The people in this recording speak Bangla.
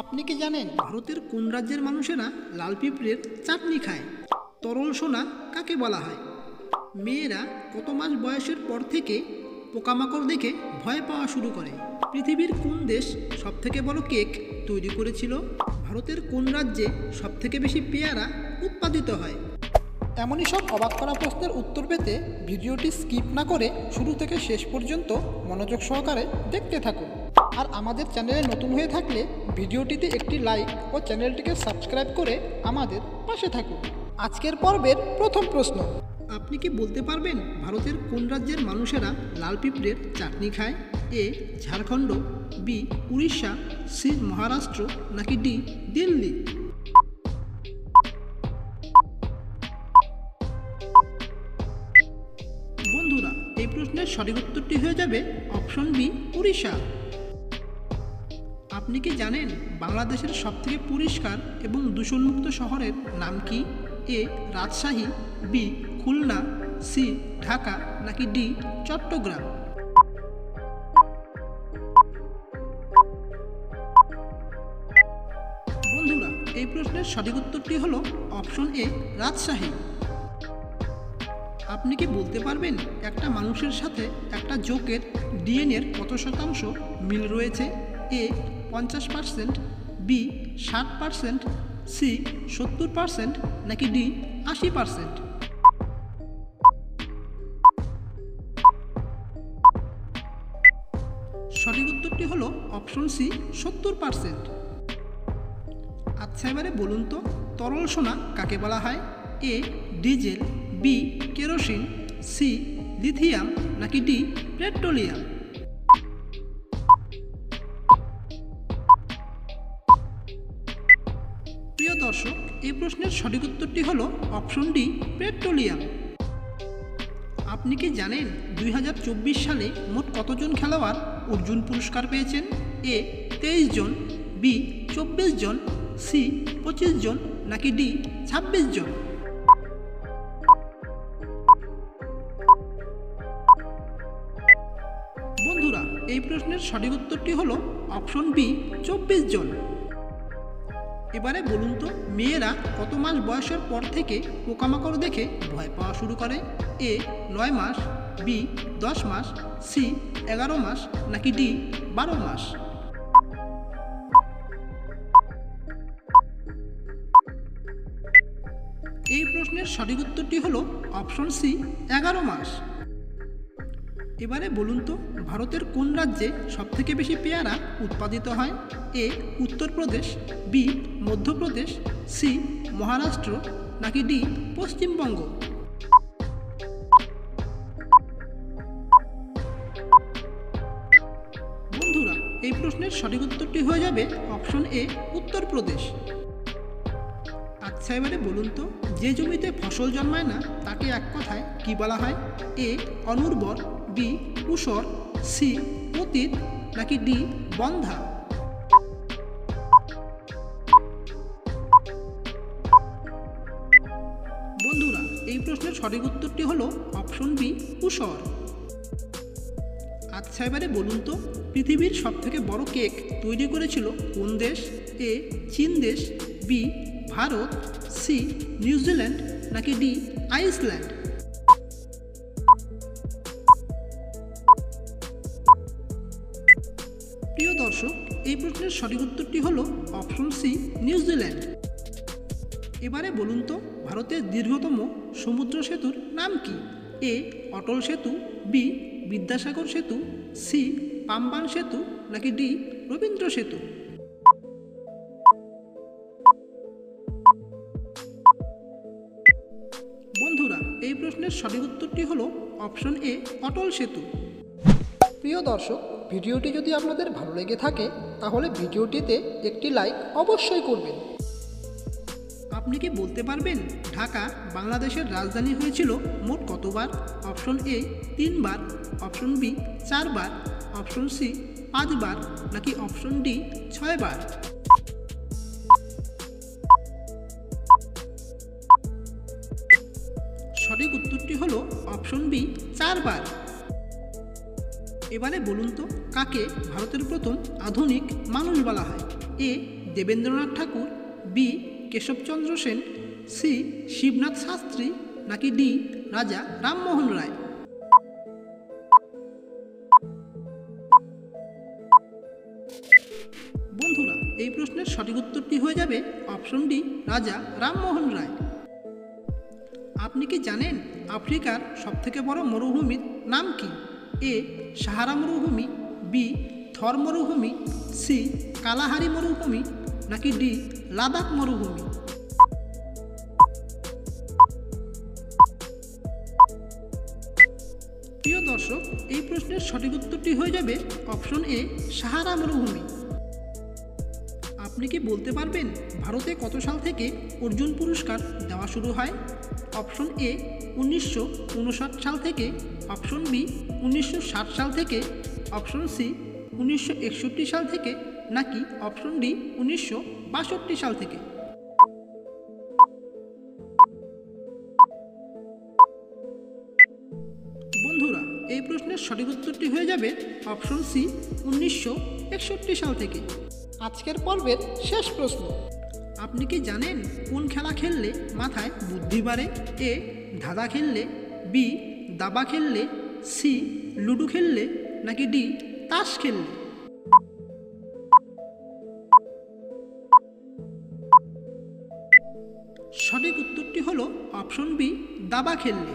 আপনি কি জানেন ভারতের কোন রাজ্যের মানুষেরা লাল পিঁপড়ের চাটনি খায়? তরল সোনা কাকে বলা হয়? মেয়েরা কত মাস বয়সের পর থেকে পোকামাকড় দেখে ভয় পাওয়া শুরু করে? পৃথিবীর কোন দেশ সবথেকে বড় কেক তৈরি করেছিল? ভারতের কোন রাজ্যে সবথেকে বেশি পেয়ারা উৎপাদিত হয়? এমনই সব অবাক করা প্রশ্নের উত্তর পেতে ভিডিওটি স্কিপ না করে শুরু থেকে শেষ পর্যন্ত মনোযোগ সহকারে দেখতে থাকুন। আর আমাদের চ্যানেলে নতুন হয়ে থাকলে ভিডিওটিতে একটি লাইক ও চ্যানেলটিকে সাবস্ক্রাইব করে আমাদের পাশে থাকুন। আজকের পর্বের প্রথম প্রশ্ন, আপনি কি বলতে পারবেন ভারতের কোন রাজ্যের মানুষেরা লাল পিঁপড়ের চাটনি খায়? এ ঝাড়খণ্ড, বি উড়িষ্যা, সি মহারাষ্ট্র, নাকি ডি দিল্লি? বন্ধুরা, এই প্রশ্নের সঠিক উত্তরটি হয়ে যাবে অপশন বি উড়িষ্যা। আপনি কি জানেন বাংলাদেশের সবথেকে পরিষ্কার এবং দূষণমুক্ত শহরের নাম কি? এ রাজশাহী, বি খুলনা, সি ঢাকা, নাকি ডি চট্টগ্রাম? বন্ধুরা, এই প্রশ্নের সঠিক উত্তরটি হলো অপশন এ রাজশাহী। আপনি কি বলতে পারবেন একটা মানুষের সাথে একটা জোকের ডিএনএর কত শতাংশ মিল রয়েছে? এ 50%, বি 60%, সি 70%, নাকি ডি 80%? সঠিক উত্তরটি হলো অপশন সি 70%। আচ্ছা, এবারে বলুন তো তরল সোনা কাকে বলা হয়? A diesel, B kerosene, C lithium, নাকি ডি পেট্রোলিয়াম? প্রিয় দর্শক, এই প্রশ্নের সঠিক উত্তরটি হলো অপশন ডি পেট্রোলিয়াম। আপনি কি জানেন 2024 সালে মোট কতজন খেলোয়াড় অর্জুন পুরস্কার পেয়েছেন? এ 23 জন, বি 24 জন, সি 25 জন, নাকি ডি 26 জন? বন্ধুরা, এই প্রশ্নের সঠিক উত্তরটি হলো অপশন বি 24 জন। এবারে বলুন তো মেয়েরা কত মাস বয়সের পর থেকে পোকামাকড় দেখে ভয় পাওয়া শুরু করে? এ 9 মাস, বি 10 মাস, সি 11 মাস, নাকি ডি 12 মাস? এই প্রশ্নের সঠিক উত্তরটি হলো অপশন সি 11 মাস। এবারে বলুন তো ভারতের কোন রাজ্যে সবথেকে বেশি পেয়ারা উৎপাদিত হয়? এ উত্তরপ্রদেশ, বি মধ্যপ্রদেশ, সি মহারাষ্ট্র, নাকি ডি পশ্চিমবঙ্গ? বন্ধুরা, এই প্রশ্নের সঠিক উত্তরটি হয়ে যাবে অপশন এ উত্তরপ্রদেশ। আচ্ছা, এবারে বলুন তো যে জমিতে ফসল জন্মায় না তাকে এক কথায় কি বলা হয়? এ অনুর্বর, বি ঊষর, সি পতিত, নাকি ডি বন্ধা? বন্ধুরা, এই প্রশ্নের সঠিক উত্তরটি হলো অপশন বি ঊষর। আচ্ছা, এবারে বলুন তো পৃথিবীর সবথেকে বড় কেক তৈরি করেছিল কোন দেশ? এ চীন দেশ, বি ভারত, সি নিউজিল্যান্ড, নাকি ডি আইসল্যান্ড? প্রিয় দর্শক, এই প্রশ্নের সঠিক উত্তরটি হলো অপশন সি নিউজিল্যান্ড। এবারে বলুন তো ভারতের দীর্ঘতম সমুদ্র সেতুর নাম কি? এ অটল সেতু, বি বিদ্যাসাগর সেতু, সি পাম্বান সেতু, নাকি ডি রবীন্দ্র সেতু? বন্ধুরা, এই প্রশ্নের সঠিক উত্তরটি হলো অপশন এ অটল সেতু। প্রিয় দর্শক, ভিডিওটি যদি আপনাদের ভালো লেগে থাকে তাহলে ভিডিওটিতে একটি লাইক অবশ্যই করবেন। আপনি কি বলতে পারবেন ঢাকা বাংলাদেশের রাজধানী হয়েছিল মোট কতবার? অপশন এ 3 বার, অপশন বি 4 বার, অপশন সি 5 বার, নাকি অপশন ডি 6 বার? সঠিক উত্তরটি হলো অপশন বি 4 বার। এবারে বলুন তো কাকে ভারতের প্রথম আধুনিক মানুষ বলা হয়? এ দেবেন্দ্রনাথ ঠাকুর, বি কেশবচন্দ্র সেন, সি শিবনাথ শাস্ত্রী, নাকি ডি রাজা রামমোহন রায়? বন্ধুরা, এই প্রশ্নের সঠিক উত্তরটি হয়ে যাবে অপশন ডি রাজা রামমোহন রায়। আপনি কি জানেন আফ্রিকার সবথেকে বড় মরুভূমির নাম কি? এ সাহারা মরুভূমি, বি থর মরুভূমি, সি কালাহারি মরুভূমি, নাকি ডি লাদাখ মরুভূমি? প্রিয় দর্শক, এই প্রশ্নের সঠিক উত্তরটি হয়ে যাবে অপশন এ সাহারা মরুভূমি। আপনি কি বলতে পারবেন ভারতে কত সাল থেকে অর্জুন পুরস্কার দেওয়া শুরু হয়? অপশন এ 1959 সাল থেকে, অপশন বি 1960 সাল থেকে, অপশন সি 1961 সাল থেকে, নাকি অপশন ডি 1962 সাল থেকে? বন্ধুরা, এই প্রশ্নের সঠিক উত্তরটি হয়ে যাবে অপশন সি 1961 সাল থেকে। আজকের পর্বের শেষ প্রশ্ন, আপনি কি জানেন কোন খেলা খেললে মাথায় বুদ্ধি বাড়ে? এ ধাঁধা খেললে, বি দাবা খেললে, সি লুডো খেললে, নাকি ডি তাস খেললে? সঠিক উত্তরটি হলো অপশন বি দাবা খেললে।